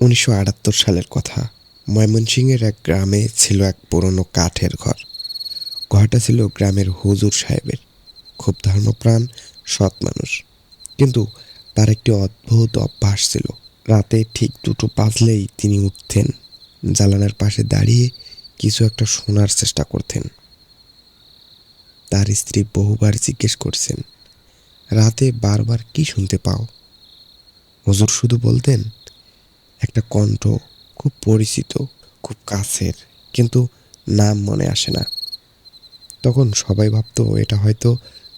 1978 সালের কথা। ময়মনসিংহের এক গ্রামে ছিল এক পুরনো কাঠের ঘর। ঘরটা ছিল গ্রামের হুজুর সাহেবের। খুব ধর্মপ্রাণ, সৎ মানুষ। কিন্তু তার একটি অদ্ভুত অভ্যাস ছিল। রাতে ঠিক 2টো বাজলেই তিনি উঠতেন, জানালার পাশে দাঁড়িয়ে কিছু একটা শোনার চেষ্টা করতেন। তার স্ত্রী বহুবার জিজ্ঞেস করছেন, রাতে বারবার কি শুনতে পাও? হুজুর শুধু বলতেন, একটা কণ্ঠ, খুব পরিচিত, খুব কাছের, কিন্তু নাম মনে আসে না। তখন সবাই ভাবতো এটা হয়তো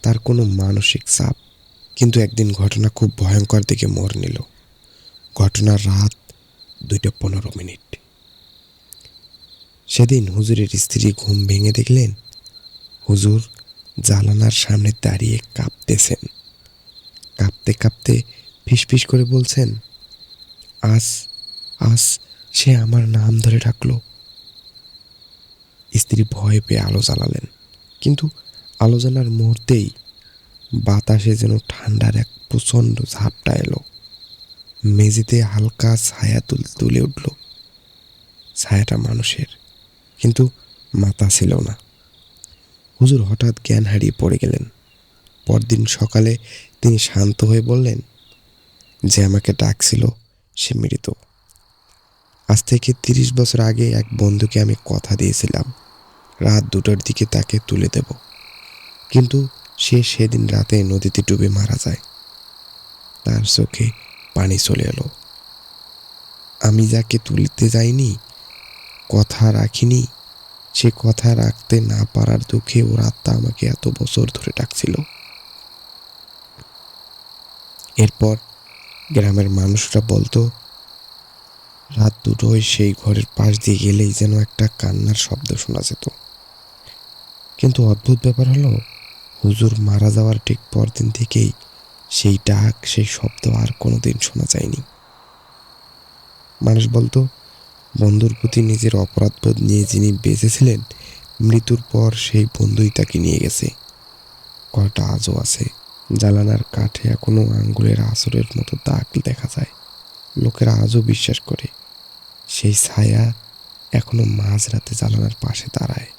তার কোনো মানসিক চাপ। কিন্তু একদিন ঘটনা খুব ভয়ঙ্কর দিকে মোড় নিল। ঘটনার রাত 2:15। সেদিন হুজুরের স্ত্রী ঘুম ভেঙে দেখলেন হুজুর জানালার সামনে দাঁড়িয়ে কাঁপতেছেন। কাঁপতে কাঁপতে ফিসফিস করে বলছেন, আজ আজ সে আমার নাম ধরে ডাকলো। স্ত্রী ভয় পেয়ে আলো জ্বালালেন, কিন্তু আলো জ্বালার মুহূর্তেই বাতাসে যেন ঠান্ডার এক প্রচণ্ড ঝাপটা এলো। মেঝেতে হালকা ছায়া তুলে উঠল। ছায়াটা মানুষের, কিন্তু মাথা ছিল না। হুজুর হঠাৎ জ্ঞান হারিয়ে পড়ে গেলেন। পরদিন সকালে তিনি শান্ত হয়ে বললেন, যে আমাকে ডাকছিল সে মৃত। আজ থেকে 30 বছর আগে এক বন্ধুকে আমি কথা দিয়েছিলাম রাত 2টার দিকে তাকে তুলে দেব, কিন্তু সে সেদিন রাতে নদীতে ডুবে মারা যায়। তার চোখে পানি চলে এলো। আমি যাকে তুলতে যাইনি, কথা রাখিনি, সে কথা রাখতে না পারার দুঃখে ওর আত্মা আমাকে এত বছর ধরে ডাকছিল। এরপর গ্রামের মানুষরা বলতো, রাত 2টোয় সেই ঘরের পাশ দিয়ে গেলেই যেন একটা কান্নার শব্দ শোনা যেত। কিন্তু অদ্ভুত ব্যাপার হলো, হুজুর মারা যাওয়ার ঠিক পরদিন থেকেই সেই ডাক, সেই শব্দ আর কোনোদিন শোনা যায়নি। মানুষ বলতো, বন্ধুর প্রতি নিজের অপরাধবোধ নিয়ে যিনি বেঁচেছিলেন, মৃত্যুর পর সেই বন্ধুই তাকে নিয়ে গেছে। ঘরটা আজও আছে। জানালার কাঠে এখনো আঙ্গুলের আঁচড়ের মতো দাগ দেখা যায়। লোকেরা আজও বিশ্বাস করে সেই ছায়া এখনো মাঝরাতে জানালার পাশে দাঁড়ায়।